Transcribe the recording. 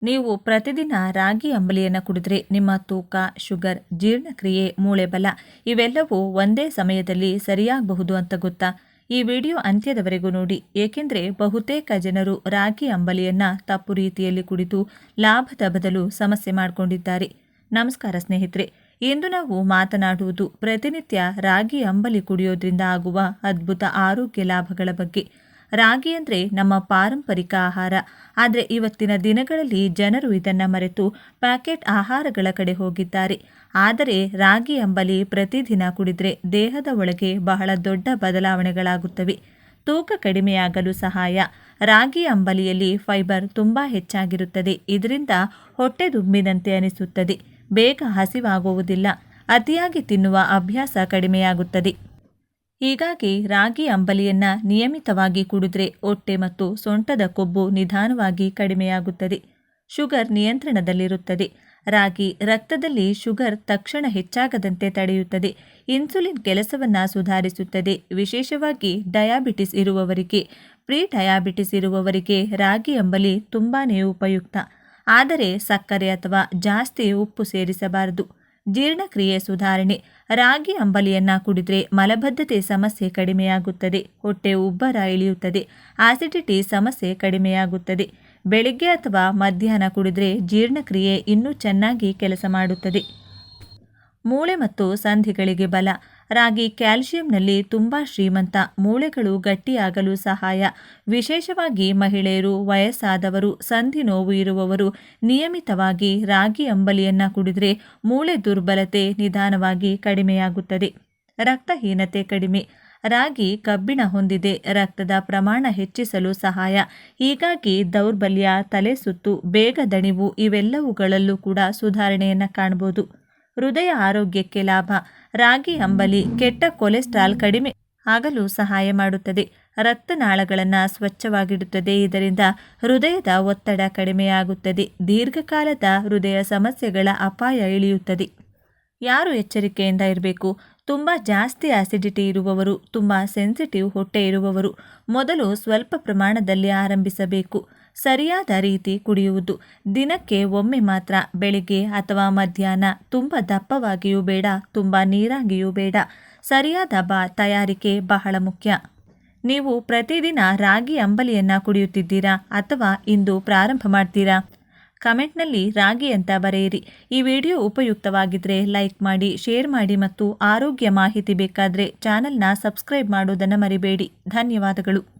ನೀವು ಪ್ರತಿದಿನ ರಾಗಿ ಅಂಬಲಿಯನ್ನು ಕುಡಿದ್ರೆ ನಿಮ್ಮ ತೂಕ, ಶುಗರ್, ಜೀರ್ಣಕ್ರಿಯೆ, ಮೂಳೆ ಬಲ ಇವೆಲ್ಲವೂ ಒಂದೇ ಸಮಯದಲ್ಲಿ ಸರಿಯಾಗಬಹುದು ಅಂತ ಗೊತ್ತಾ? ಈ ವಿಡಿಯೋ ಅಂತ್ಯದವರೆಗೂ ನೋಡಿ, ಏಕೆಂದರೆ ಬಹುತೇಕ ಜನರು ರಾಗಿ ಅಂಬಲಿಯನ್ನ ತಪ್ಪು ರೀತಿಯಲ್ಲಿ ಕುಡಿದು ಲಾಭದ ಬದಲು ಸಮಸ್ಯೆ ಮಾಡಿಕೊಂಡಿದ್ದಾರೆ. ನಮಸ್ಕಾರ ಸ್ನೇಹಿತರೆ, ಇಂದು ನಾವು ಮಾತನಾಡುವುದು ಪ್ರತಿನಿತ್ಯ ರಾಗಿ ಅಂಬಲಿ ಕುಡಿಯೋದ್ರಿಂದ ಆಗುವ ಅದ್ಭುತ ಆರೋಗ್ಯ ಲಾಭಗಳ ಬಗ್ಗೆ. ರಾಗಿ ಅಂದರೆ ನಮ್ಮ ಪಾರಂಪರಿಕ ಆಹಾರ. ಆದರೆ ಇವತ್ತಿನ ದಿನಗಳಲ್ಲಿ ಜನರು ಇದನ್ನು ಮರೆತು ಪ್ಯಾಕೆಟ್ ಆಹಾರಗಳ ಕಡೆ ಹೋಗಿದ್ದಾರೆ. ಆದರೆ ರಾಗಿ ಅಂಬಲಿ ಪ್ರತಿದಿನ ಕುಡಿದ್ರೆ ದೇಹದ ಒಳಗೆ ಬಹಳ ದೊಡ್ಡ ಬದಲಾವಣೆಗಳಾಗುತ್ತವೆ. ತೂಕ ಕಡಿಮೆಯಾಗಲು ಸಹಾಯ. ರಾಗಿ ಅಂಬಲಿಯಲ್ಲಿ ಫೈಬರ್ ತುಂಬ ಹೆಚ್ಚಾಗಿರುತ್ತದೆ. ಇದರಿಂದ ಹೊಟ್ಟೆ ದುಂಬಿದಂತೆ ಅನಿಸುತ್ತದೆ. ಬೇಗ ಹಸಿವಾಗುವುದಿಲ್ಲ. ಅತಿಯಾಗಿ ತಿನ್ನುವ ಅಭ್ಯಾಸ ಕಡಿಮೆಯಾಗುತ್ತದೆ. ಹೀಗಾಗಿ ರಾಗಿ ಅಂಬಲಿಯನ್ನ ನಿಯಮಿತವಾಗಿ ಕುಡಿದ್ರೆ ಹೊಟ್ಟೆ ಮತ್ತು ಸೊಂಟದ ಕೊಬ್ಬು ನಿಧಾನವಾಗಿ ಕಡಿಮೆಯಾಗುತ್ತದೆ. ಶುಗರ್ ನಿಯಂತ್ರಣದಲ್ಲಿರುತ್ತದೆ. ರಾಗಿ ರಕ್ತದಲ್ಲಿ ಶುಗರ್ ತಕ್ಷಣ ಹೆಚ್ಚಾಗದಂತೆ ತಡೆಯುತ್ತದೆ. ಇನ್ಸುಲಿನ್ ಕೆಲಸವನ್ನ ಸುಧಾರಿಸುತ್ತದೆ. ವಿಶೇಷವಾಗಿ ಡಯಾಬಿಟಿಸ್ ಇರುವವರಿಗೆ, ಪ್ರೀ ಡಯಾಬಿಟಿಸ್ ಇರುವವರಿಗೆ ರಾಗಿ ಅಂಬಲಿ ತುಂಬಾನೇ ಉಪಯುಕ್ತ. ಆದರೆ ಸಕ್ಕರೆ ಅಥವಾ ಜಾಸ್ತಿ ಉಪ್ಪು ಸೇರಿಸಬಾರದು. ಜೀರ್ಣಕ್ರಿಯೆ ಸುಧಾರಣೆ. ರಾಗಿ ಅಂಬಲಿಯನ್ನ ಕುಡಿದ್ರೆ ಮಲಬದ್ಧತೆ ಸಮಸ್ಯೆ ಕಡಿಮೆಯಾಗುತ್ತದೆ. ಹೊಟ್ಟೆ ಉಬ್ಬರ ಇಳಿಯುತ್ತದೆ. ಆಸಿಡಿಟಿ ಸಮಸ್ಯೆ ಕಡಿಮೆಯಾಗುತ್ತದೆ. ಬೆಳಿಗ್ಗೆ ಅಥವಾ ಮಧ್ಯಾಹ್ನ ಕುಡಿದ್ರೆ ಜೀರ್ಣಕ್ರಿಯೆ ಇನ್ನೂ ಚೆನ್ನಾಗಿ ಕೆಲಸ ಮಾಡುತ್ತದೆ. ಮೂಳೆ ಮತ್ತು ಸಂಧಿಗಳಿಗೆ ಬಲ. ರಾಗಿ ಕ್ಯಾಲ್ಸಿಯಂನಲ್ಲಿ ತುಂಬ ಶ್ರೀಮಂತ. ಮೂಳೆಗಳು ಗಟ್ಟಿಯಾಗಲು ಸಹಾಯ. ವಿಶೇಷವಾಗಿ ಮಹಿಳೆಯರು, ವಯಸ್ಸಾದವರು, ಸಂಧಿ ನೋವು ಇರುವವರು ನಿಯಮಿತವಾಗಿ ರಾಗಿ ಅಂಬಲಿಯನ್ನು ಕುಡಿದ್ರೆ ಮೂಳೆ ದುರ್ಬಲತೆ ನಿಧಾನವಾಗಿ ಕಡಿಮೆಯಾಗುತ್ತದೆ. ರಕ್ತಹೀನತೆ ಕಡಿಮೆ. ರಾಗಿ ಕಬ್ಬಿಣ ಹೊಂದಿದೆ. ರಕ್ತದ ಪ್ರಮಾಣ ಹೆಚ್ಚಿಸಲು ಸಹಾಯ. ಹೀಗಾಗಿ ದೌರ್ಬಲ್ಯ, ತಲೆ ಸುತ್ತು, ಬೇಗ ದಣಿವು ಇವೆಲ್ಲವುಗಳಲ್ಲೂ ಕೂಡ ಸುಧಾರಣೆಯನ್ನು ಕಾಣಬಹುದು. ಹೃದಯ ಆರೋಗ್ಯಕ್ಕೆ ಲಾಭ. ರಾಗಿ ಅಂಬಲಿ ಕೆಟ್ಟ ಕೊಲೆಸ್ಟ್ರಾಲ್ ಕಡಿಮೆ ಆಗಲು ಸಹಾಯ ಮಾಡುತ್ತದೆ. ರಕ್ತನಾಳಗಳನ್ನು ಸ್ವಚ್ಛವಾಗಿಡುತ್ತದೆ. ಇದರಿಂದ ಹೃದಯದ ಒತ್ತಡ ಕಡಿಮೆಯಾಗುತ್ತದೆ. ದೀರ್ಘಕಾಲದ ಹೃದಯ ಸಮಸ್ಯೆಗಳ ಅಪಾಯ ಇಳಿಯುತ್ತದೆ. ಯಾರು ಎಚ್ಚರಿಕೆಯಿಂದ ಇರಬೇಕು? ತುಂಬ ಜಾಸ್ತಿ ಆಸಿಡಿಟಿ ಇರುವವರು, ತುಂಬ ಸೆನ್ಸಿಟಿವ್ ಹೊಟ್ಟೆ ಇರುವವರು ಮೊದಲು ಸ್ವಲ್ಪ ಪ್ರಮಾಣದಲ್ಲಿ ಆರಂಭಿಸಬೇಕು. ಸರಿಯಾದ ರೀತಿ ಕುಡಿಯುವುದು. ದಿನಕ್ಕೆ ಒಮ್ಮೆ ಮಾತ್ರ. ಬೆಳಿಗ್ಗೆ ಅಥವಾ ಮಧ್ಯಾಹ್ನ. ತುಂಬ ದಪ್ಪವಾಗಿಯೂ ಬೇಡ, ತುಂಬ ನೀರಾಗಿಯೂ ಬೇಡ. ಸರಿಯಾದ ತಯಾರಿಕೆ ಬಹಳ ಮುಖ್ಯ. ನೀವು ಪ್ರತಿದಿನ ರಾಗಿ ಅಂಬಲಿಯನ್ನು ಕುಡಿಯುತ್ತಿದ್ದೀರಾ ಅಥವಾ ಇಂದು ಪ್ರಾರಂಭ ಮಾಡ್ತೀರಾ? ಕಮೆಂಟ್ನಲ್ಲಿ ರಾಗಿ ಅಂತ ಬರೆಯಿರಿ. ಈ ವಿಡಿಯೋ ಉಪಯುಕ್ತವಾಗಿದ್ದರೆ ಲೈಕ್ ಮಾಡಿ, ಶೇರ್ ಮಾಡಿ ಮತ್ತು ಆರೋಗ್ಯ ಮಾಹಿತಿ ಬೇಕಾದರೆ ಚಾನಲ್ನ ಸಬ್ಸ್ಕ್ರೈಬ್ ಮಾಡೋದನ್ನು ಮರಿಬೇಡಿ. ಧನ್ಯವಾದಗಳು.